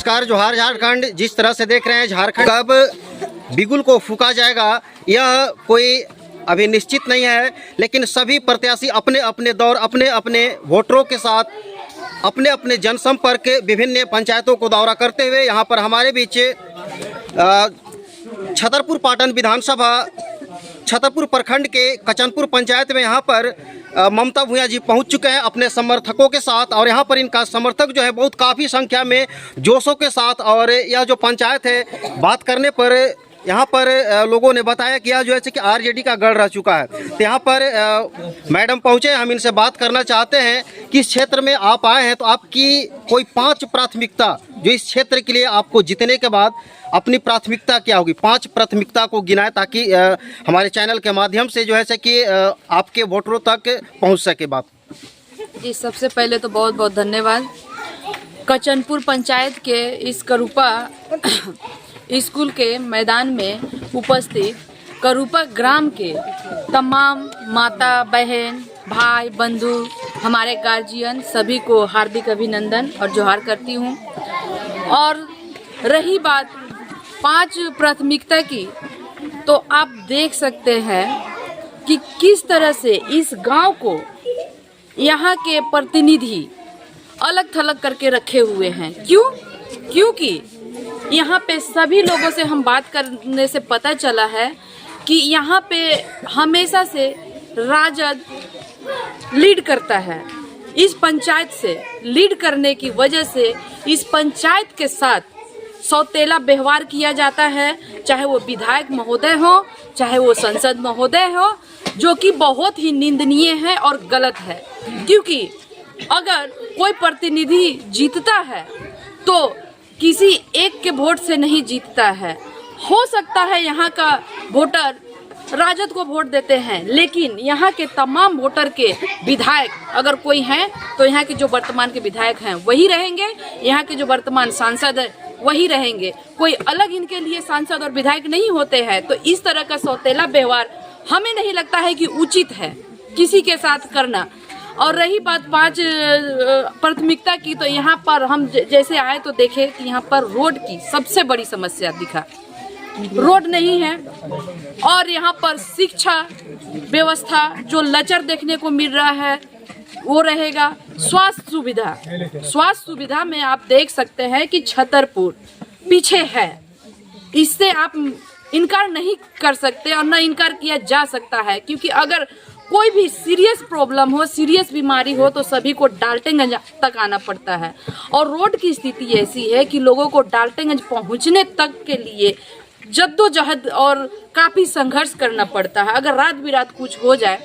नमस्कार, जोहार झारखंड। जिस तरह से देख रहे हैं झारखंड कब बिगुल को फूका जाएगा यह कोई अभी निश्चित नहीं है, लेकिन सभी प्रत्याशी अपने अपने दौर अपने अपने वोटरों के साथ अपने अपने जनसंपर्क विभिन्न पंचायतों को दौरा करते हुए यहाँ पर हमारे बीच छतरपुर पाटन विधानसभा छतरपुर प्रखंड के कचनपुर पंचायत में यहाँ पर ममता भूया जी पहुँच चुके हैं अपने समर्थकों के साथ। और यहाँ पर इनका समर्थक जो है बहुत काफ़ी संख्या में जोशों के साथ, और यह जो पंचायत है बात करने पर यहाँ पर लोगों ने बताया कि यह जो है कि आरजेडी का गढ़ रह चुका है। तो यहाँ पर मैडम पहुँचे, हम इनसे बात करना चाहते हैं कि इस क्षेत्र में आप आए हैं तो आपकी कोई 5 प्राथमिकता जो इस क्षेत्र के लिए आपको जीतने के बाद अपनी प्राथमिकता क्या होगी, 5 प्राथमिकता को गिनाएं ताकि हमारे चैनल के माध्यम से जो है कि आपके वोटरों तक पहुँच सके बात। जी, सबसे पहले तो बहुत बहुत धन्यवाद कचनपुर पंचायत के इस करूपा स्कूल के मैदान में उपस्थित करूपा ग्राम के तमाम माता बहन भाई बंधु हमारे गार्जियन सभी को हार्दिक अभिनंदन और जोहार करती हूँ। और रही बात 5 प्राथमिकता की, तो आप देख सकते हैं कि किस तरह से इस गांव को यहाँ के प्रतिनिधि अलग थलग करके रखे हुए हैं। क्योंकि यहाँ पे सभी लोगों से हम बात करने से पता चला है कि यहाँ पे हमेशा से राजद लीड करता है। इस पंचायत से लीड करने की वजह से इस पंचायत के साथ सौतेला व्यवहार किया जाता है, चाहे वो विधायक महोदय हो चाहे वो संसद महोदय हो, जो कि बहुत ही निंदनीय है और गलत है। क्योंकि अगर कोई प्रतिनिधि जीतता है तो किसी एक के वोट से नहीं जीतता है। हो सकता है यहाँ का वोटर राजद को वोट देते हैं, लेकिन यहाँ के तमाम वोटर के विधायक अगर कोई हैं तो यहाँ के जो वर्तमान के विधायक हैं वही रहेंगे, यहाँ के जो वर्तमान सांसद है वही रहेंगे। कोई अलग इनके लिए सांसद और विधायक नहीं होते हैं। तो इस तरह का सौतेला व्यवहार हमें नहीं लगता है कि उचित है किसी के साथ करना। और रही बात 5 प्राथमिकता की, तो यहाँ पर हम जैसे आए तो देखे कि यहाँ पर रोड की सबसे बड़ी समस्या दिखा, रोड नहीं है। और यहाँ पर शिक्षा व्यवस्था जो लचर देखने को मिल रहा है वो रहेगा। स्वास्थ्य सुविधा में आप देख सकते हैं कि छतरपुर पीछे है, इससे आप इनकार नहीं कर सकते और न इनकार किया जा सकता है। क्योंकि अगर कोई भी सीरियस प्रॉब्लम हो, सीरियस बीमारी हो तो सभी को डाल्टनगंज तक आना पड़ता है। और रोड की स्थिति ऐसी है कि लोगों को डाल्टनगंज पहुंचने तक के लिए जद्दोजहद और काफ़ी संघर्ष करना पड़ता है। अगर रात बिरात कुछ हो जाए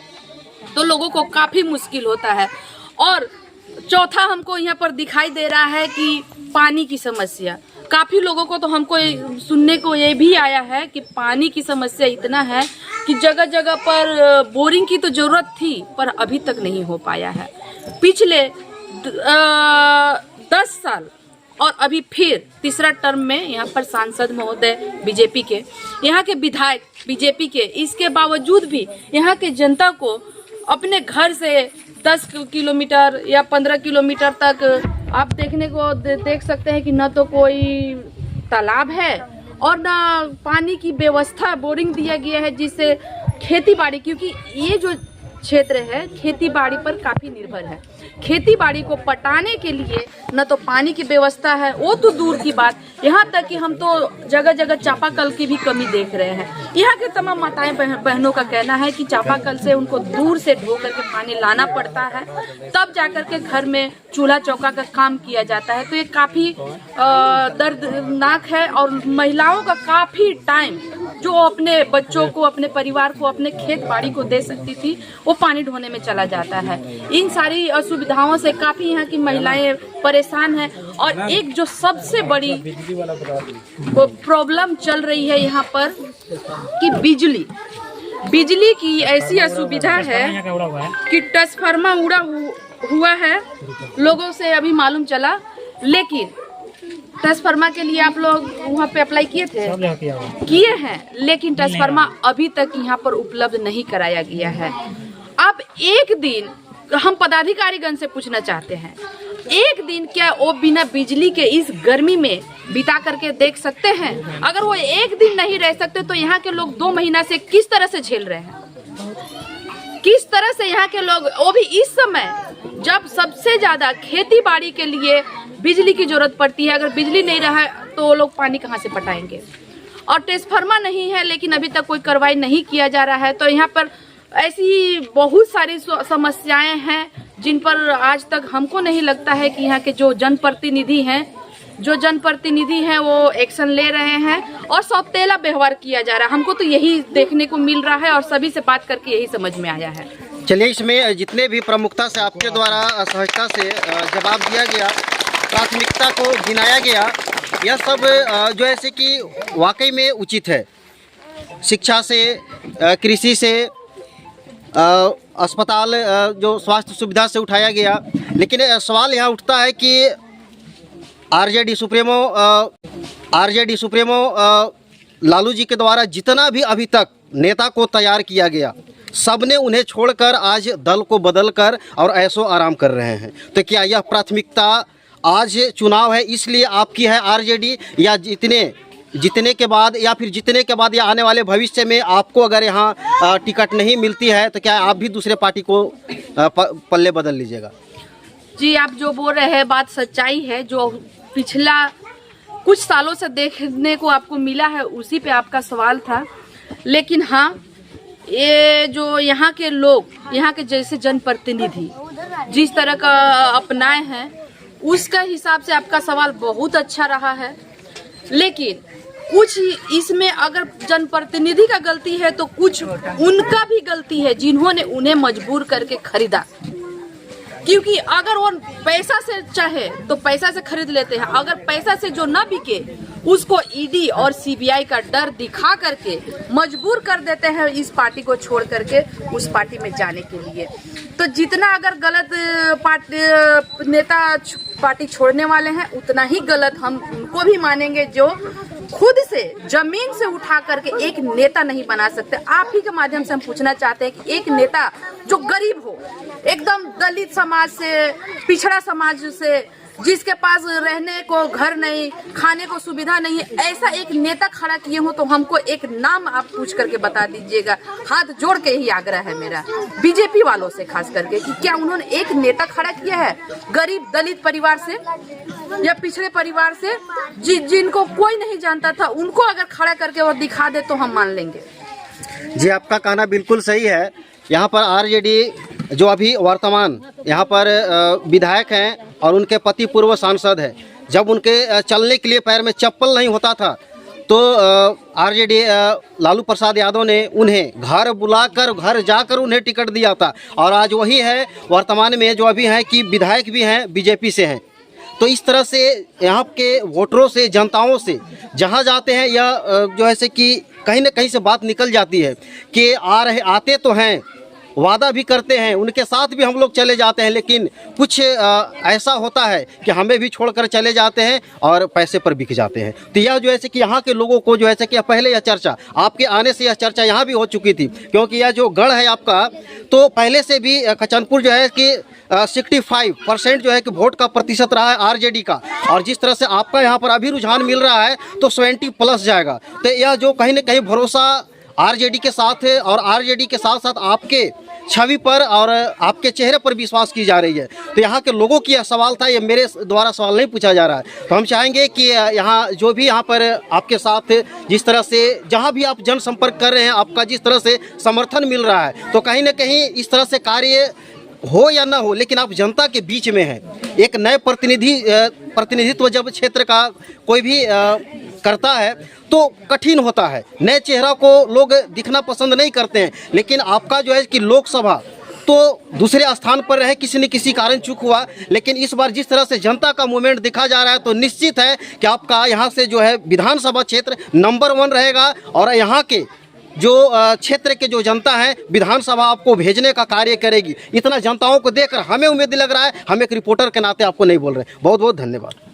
तो लोगों को काफ़ी मुश्किल होता है। और चौथा हमको यहाँ पर दिखाई दे रहा है कि पानी की समस्या। काफ़ी लोगों को तो हमको सुनने को ये भी आया है कि पानी की समस्या इतना है कि जगह जगह पर बोरिंग की तो ज़रूरत थी पर अभी तक नहीं हो पाया है। पिछले 10 साल और अभी फिर तीसरा टर्म में यहाँ पर सांसद महोदय बीजेपी के, यहाँ के विधायक बीजेपी के, इसके बावजूद भी यहाँ के जनता को अपने घर से 10 किलोमीटर या 15 किलोमीटर तक आप देखने को देख सकते हैं कि न तो कोई तालाब है और न पानी की व्यवस्था, बोरिंग दिया गया है जिससे खेती बाड़ी, क्योंकि ये जो क्षेत्र है खेती बाड़ी पर काफ़ी निर्भर है। खेती बाड़ी को पटाने के लिए न तो पानी की व्यवस्था है, वो तो दूर की बात, यहाँ तक कि हम तो जगह जगह चापाकल की भी कमी देख रहे हैं। यहाँ के तमाम माताएं बहनों का कहना है कि चापाकल से उनको दूर से ढो करके पानी लाना पड़ता है, तब जाकर के घर में चूल्हा चौका का काम किया जाता है। तो ये काफ़ी दर्दनाक है और महिलाओं का काफ़ी टाइम जो अपने बच्चों को, अपने परिवार को, अपने खेत बाड़ी को दे सकती थी वो पानी ढोने में चला जाता है। इन सारी असुविधाओं से काफ़ी यहाँ की महिलाएं परेशान हैं। और एक जो सबसे बड़ी प्रॉब्लम चल रही है यहाँ पर कि बिजली की ऐसी असुविधा है कि ट्रांसफार्मर उड़ा हुआ है, लोगों से अभी मालूम चला। लेकिन ट्रांसफार्मर के लिए आप लोग वहाँ पे अप्लाई किए थे? किए हैं, लेकिन ट्रांसफार्मर अभी तक यहाँ पर उपलब्ध नहीं कराया गया है। आप एक दिन हम पदाधिकारीगण से पूछना चाहते हैं, एक दिन क्या वो बिना बिजली के इस गर्मी में बिता करके देख सकते हैं? अगर वो एक दिन नहीं रह सकते तो यहाँ के लोग 2 महीना से किस तरह से झेल रहे हैं? किस तरह से यहाँ के लोग, वो भी इस समय जब सबसे ज्यादा खेती बाड़ी के लिए बिजली की जरूरत पड़ती है। अगर बिजली नहीं रहा तो वो लोग पानी कहाँ से पटाएंगे? और ट्रांसफार्मर नहीं है, लेकिन अभी तक कोई कार्रवाई नहीं किया जा रहा है। तो यहाँ पर ऐसी बहुत सारी समस्याएं हैं जिन पर आज तक हमको नहीं लगता है कि यहाँ के जो जनप्रतिनिधि हैं वो एक्शन ले रहे हैं और सौतेला व्यवहार किया जा रहा है। हमको तो यही देखने को मिल रहा है और सभी से बात करके यही समझ में आया है। चलिए, इसमें जितने भी प्रमुखता से आपके द्वारा सहजता से जवाब दिया गया, प्राथमिकता को गिनाया गया, यह सब जो ऐसे कि वाकई में उचित है। शिक्षा से, कृषि से, अस्पताल, जो स्वास्थ्य सुविधा से उठाया गया, लेकिन सवाल यहाँ उठता है कि आरजेडी सुप्रीमो लालू जी के द्वारा जितना भी अभी तक नेता को तैयार किया गया, सबने उन्हें छोड़कर आज दल को बदलकर और ऐसो आराम कर रहे हैं। तो क्या यह प्राथमिकता आज चुनाव है इसलिए आपकी है आरजेडी, या जीतने के बाद या आने वाले भविष्य में आपको अगर यहाँ टिकट नहीं मिलती है तो क्या आप भी दूसरे पार्टी को पल्ले बदल लीजिएगा? जी, आप जो बोल रहे हैं बात सच्चाई है। जो पिछला कुछ सालों से देखने को आपको मिला है उसी पे आपका सवाल था। लेकिन हाँ, ये जो यहाँ के लोग, यहाँ के जैसे जनप्रतिनिधि जिस तरह का अपनाए हैं, उसका हिसाब से आपका सवाल बहुत अच्छा रहा है। लेकिन कुछ इसमें अगर जनप्रतिनिधि का गलती है तो कुछ उनका भी गलती है जिन्होंने उन्हें मजबूर करके खरीदा। क्योंकि अगर वो पैसा से चाहे तो पैसा से खरीद लेते हैं, अगर पैसा से जो ना बिके उसको ईडी और सीबीआई का डर दिखा करके मजबूर कर देते हैं इस पार्टी को छोड़ करके उस पार्टी में जाने के लिए। तो जितना अगर गलत नेता पार्टी छोड़ने वाले हैं, उतना ही गलत हम उनको भी मानेंगे जो खुद से जमीन से उठा करके एक नेता नहीं बना सकते। आप ही के माध्यम से हम पूछना चाहते हैं कि एक नेता जो गरीब हो, एकदम दलित समाज से, पिछड़ा समाज से, जिसके पास रहने को घर नहीं, खाने को सुविधा नहीं है, ऐसा एक नेता खड़ा किए हो तो हमको एक नाम आप पूछ करके बता दीजिएगा। हाथ जोड़ के ही आग्रह है मेरा बीजेपी वालों से खास करके कि क्या उन्होंने एक नेता खड़ा किया है गरीब दलित परिवार से या पिछड़े परिवार से, जिनको कोई नहीं जानता था, उनको अगर खड़ा करके वो दिखा दे तो हम मान लेंगे। जी, आपका कहना बिल्कुल सही है। यहाँ पर आरजेडी जो अभी वर्तमान यहाँ पर विधायक हैं और उनके पति पूर्व सांसद हैं, जब उनके चलने के लिए पैर में चप्पल नहीं होता था तो आरजेडी लालू प्रसाद यादव ने उन्हें घर बुलाकर, घर जाकर उन्हें टिकट दिया था। और आज वही है वर्तमान में जो अभी हैं कि विधायक भी हैं, बीजेपी से हैं। तो इस तरह से यहाँ के वोटरों से, जनताओं से जहाँ जाते हैं यह जो है से कि कहीं ना कहीं से बात निकल जाती है कि आते तो हैं, वादा भी करते हैं, उनके साथ भी हम लोग चले जाते हैं, लेकिन कुछ ऐसा होता है कि हमें भी छोड़कर चले जाते हैं और पैसे पर बिक जाते हैं। तो यह जो है कि यहाँ के लोगों को जो है कि पहले यह चर्चा, आपके आने से यह चर्चा यहाँ भी हो चुकी थी, क्योंकि यह जो गढ़ है आपका, तो पहले से भी कचनपुर जो है कि 65% जो है कि वोट का प्रतिशत रहा है आरजेडी का, और जिस तरह से आपका यहाँ पर अभी रुझान मिल रहा है तो 70+ जाएगा। तो यह जो कहीं ना कहीं भरोसा आरजेडी के साथ है और आरजेडी के साथ साथ आपके छवि पर और आपके चेहरे पर विश्वास की जा रही है। तो यहाँ के लोगों की यह सवाल था, ये मेरे द्वारा सवाल नहीं पूछा जा रहा है। तो हम चाहेंगे कि यहाँ जो भी यहाँ पर आपके साथ जिस तरह से जहाँ भी आप जनसंपर्क कर रहे हैं, आपका जिस तरह से समर्थन मिल रहा है, तो कहीं ना कहीं इस तरह से कार्य हो या ना हो, लेकिन आप जनता के बीच में हैं। एक नए प्रतिनिधित्व जब क्षेत्र का कोई भी करता है तो कठिन होता है, नए चेहरा को लोग दिखना पसंद नहीं करते हैं। लेकिन आपका जो है कि लोकसभा तो दूसरे स्थान पर रहे, किसी न किसी कारण चूक हुआ, लेकिन इस बार जिस तरह से जनता का मूवमेंट दिखा जा रहा है तो निश्चित है कि आपका यहाँ से जो है विधानसभा क्षेत्र नंबर 1 रहेगा। और यहाँ के जो क्षेत्र के जो जनता है विधानसभा आपको भेजने का कार्य करेगी। इतना जनताओं को देखकर हमें उम्मीद लग रहा है, हम एक रिपोर्टर के नाते आपको नहीं बोल रहे। बहुत बहुत धन्यवाद।